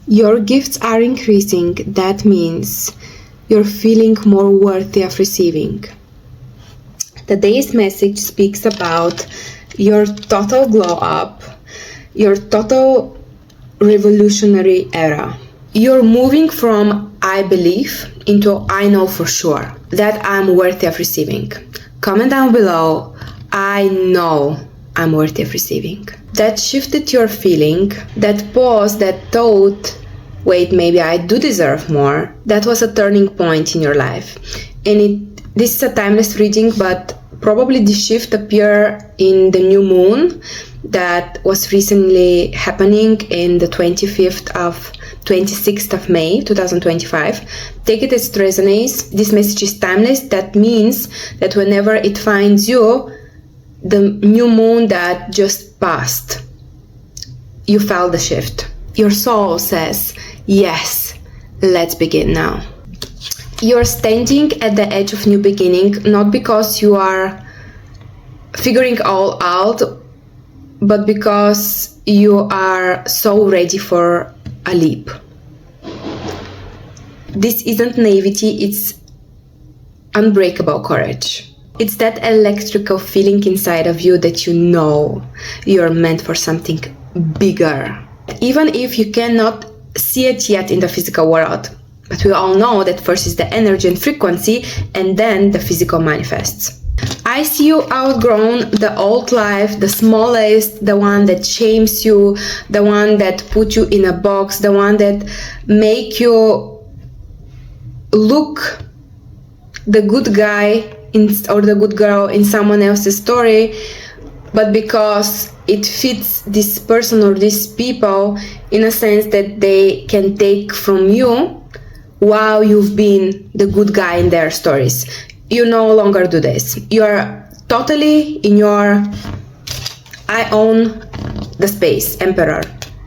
Your gifts are increasing. That means you're feeling more worthy of receiving. Today's message speaks about your total glow up, your total revolutionary era. You're moving from I believe into I know for sure that I'm worthy of receiving. Comment down below, I know I'm worthy of receiving. That shifted your feeling, that pause, that thought, wait, maybe I do deserve more. That was a turning point in your life. And this is a timeless reading, but probably the shift appeared in the new moon that was recently happening in the 26th of May 2025. Take it as it resonates. This message is timeless. That means that whenever it finds you, the new moon that just passed, you felt the shift. Your soul says, yes, let's begin now. You're standing at the edge of new beginning, not because you are figuring all out, but because you are so ready for a leap. This isn't naivety, it's unbreakable courage. It's that electrical feeling inside of you that you know you're meant for something bigger. Even if you cannot see it yet in the physical world. But we all know that first is the energy and frequency, and then the physical manifests. I see you outgrown the old life, the smallest, the one that shames you, the one that put you in a box, the one that make you look the good guy or the good girl in someone else's story, but because it fits this person or these people in a sense that they can take from you while you've been the good guy in their stories. You no longer do this. You are totally in your I own the space, emperor.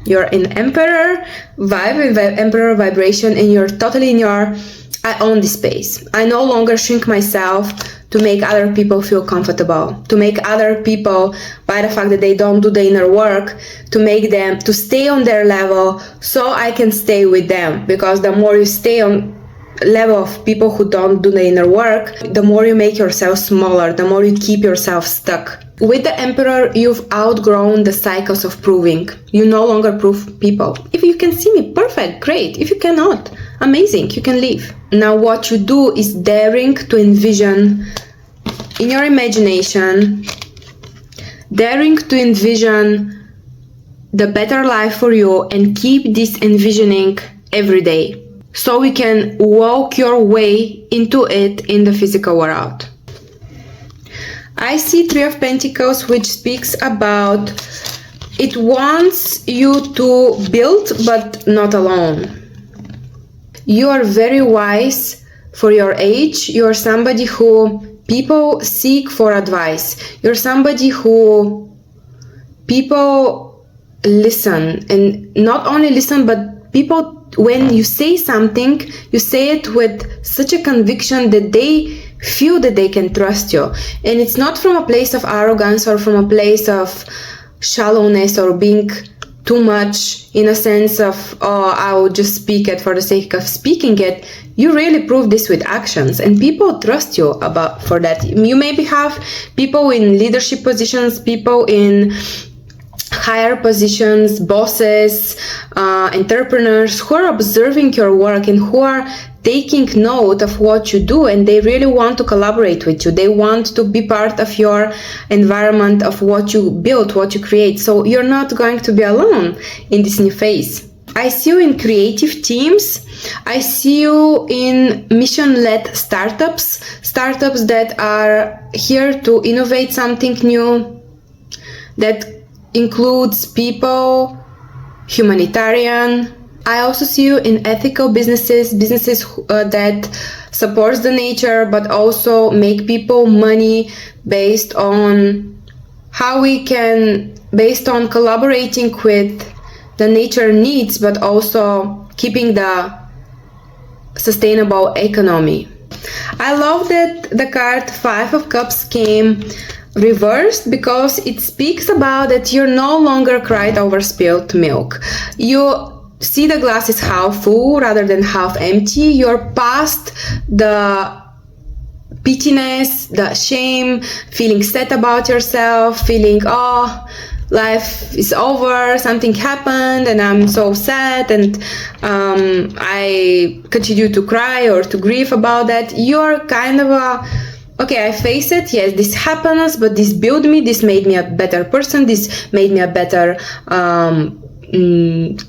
You're in emperor vibe, emperor vibration, and you're totally in your I own this space. I no longer shrink myself to make other people feel comfortable, to make other people, by the fact that they don't do the inner work, to make them to stay on their level so I can stay with them. Because the more you stay on level of people who don't do the inner work, the more you make yourself smaller, the more you keep yourself stuck. With the emperor, you've outgrown the cycles of proving. You no longer prove people. If you can see me, perfect, great. If you cannot, amazing, you can leave. Now what you do is daring to envision in your imagination, daring to envision the better life for you, and keep this envisioning every day so we can walk your way into it in the physical world. I see Three of Pentacles, which speaks about it wants you to build, but not alone. You are very wise for your age. You are somebody who people seek for advice. You're somebody who people listen, and not only listen, but people, when you say something, you say it with such a conviction that they feel that they can trust you. And it's not from a place of arrogance or from a place of shallowness or being too much in a sense of, oh, I will just speak it for the sake of speaking it. You really prove this with actions, and people trust you for that. You maybe have people in leadership positions, people in higher positions, bosses, entrepreneurs who are observing your work and who are taking note of what you do, and they really want to collaborate with you. They want to be part of your environment, of what you build, what you create. So you're not going to be alone in this new phase. I see you in creative teams. I see you in mission-led startups that are here to innovate something new that includes people, humanitarian. I also see you in ethical businesses that supports the nature, but also make people money based on how we can, based on collaborating with the nature needs, but also keeping the sustainable economy. I love that the card Five of Cups came reversed, because it speaks about that you're no longer cried over spilled milk. You see the glass is half full rather than half empty. You're past the pittiness, the shame, feeling sad about yourself, feeling, oh, life is over, something happened and I'm so sad, and I continue to cry or to grieve about that. You're kind of okay, I face it, yes, this happens, but this built me, this made me a better person, this made me a better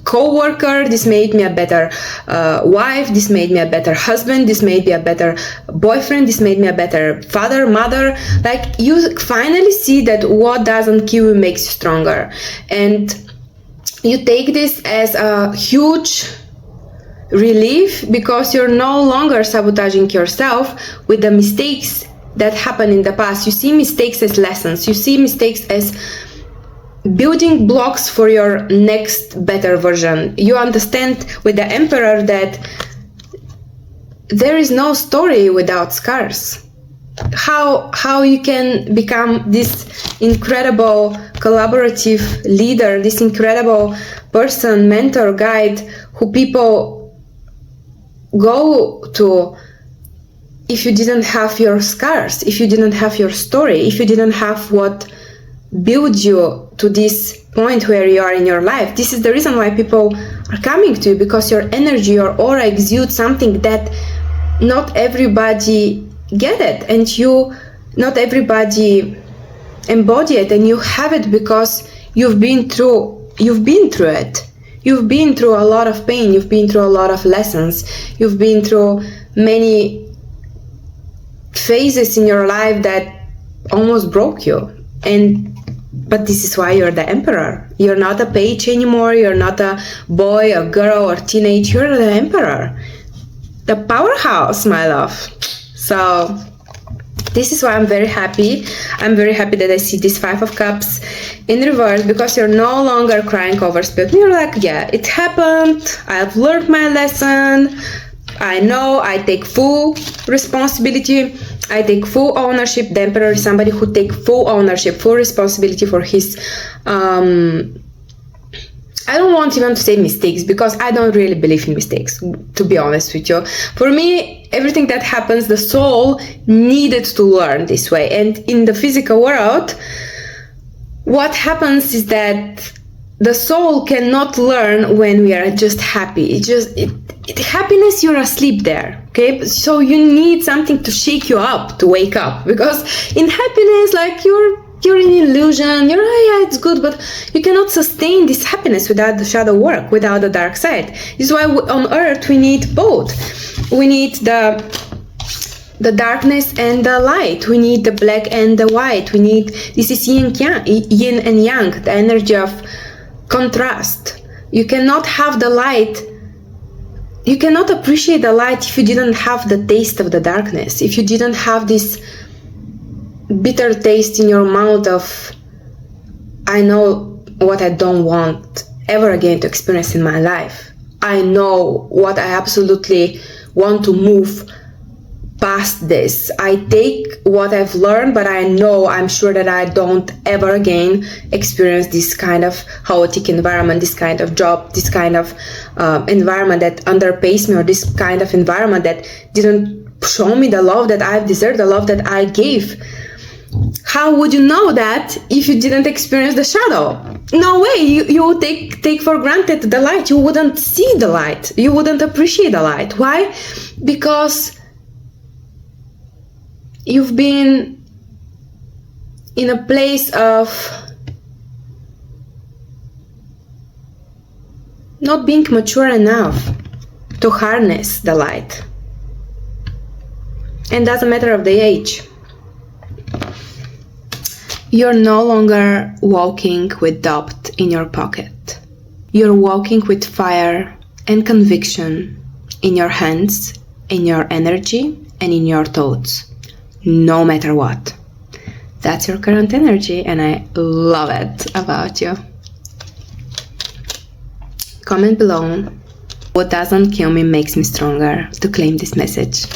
co-worker, this made me a better wife, this made me a better husband, this made me a better boyfriend, this made me a better father, mother. Like, you finally see that what doesn't kill you makes you stronger, and you take this as a huge relief, because you're no longer sabotaging yourself with the mistakes that happened in the past. You see mistakes as lessons, you see mistakes as building blocks for your next better version. You understand with the Emperor that there is no story without scars. How you can become this incredible collaborative leader, this incredible person, mentor, guide, who people go to, if you didn't have your scars, if you didn't have your story, if you didn't have what build you to this point where you are in your life. This is the reason why people are coming to you, because your energy, your aura exudes something that not everybody get it, and not everybody embody it, and you have it because you've been through it. You've been through a lot of pain, you've been through a lot of lessons, you've been through many phases in your life that almost broke you. But this is why you're the Emperor. You're not a page anymore. You're not a boy, a girl, or teenage. You're the Emperor, the powerhouse, my love. So this is why I'm very happy. I'm very happy that I see this 5 of Cups in reverse, because you're no longer crying over spilled milk. You're like, yeah, it happened. I've learned my lesson. I know. I take full responsibility. I take full ownership. The Emperor is somebody who takes full ownership, full responsibility for his, I don't want even to say mistakes, because I don't really believe in mistakes, to be honest with you. For me, everything that happens, the soul needed to learn this way. And in the physical world, what happens is that the soul cannot learn when we are just happy. Happiness, you're asleep there, okay? So you need something to shake you up, to wake up, because in happiness, like, you're in illusion, yeah, it's good, but you cannot sustain this happiness without the shadow work, without the dark side. This is why on earth we need both. We need the darkness and the light. We need the black and the white. This is yin and yang, the energy of contrast. You cannot have the light. You cannot appreciate the light if you didn't have the taste of the darkness, if you didn't have this bitter taste in your mouth of, I know what I don't want ever again to experience in my life. I know what I absolutely want to move past this. I take what I've learned, but I'm sure that I don't ever again experience this kind of chaotic environment, this kind of job, this kind of environment that underpays me, or this kind of environment that didn't show me the love that I've deserved, the love that I gave. How would you know that if you didn't experience the shadow? No way. You would take for granted the light. You wouldn't see the light. You wouldn't appreciate the light. Why? Because you've been in a place of not being mature enough to harness the light. And doesn't matter of the age. You're no longer walking with doubt in your pocket. You're walking with fire and conviction in your hands, in your energy, and in your thoughts. No matter what. That's your current energy, and I love it about you. Comment below. What doesn't kill me makes me stronger, to claim this message.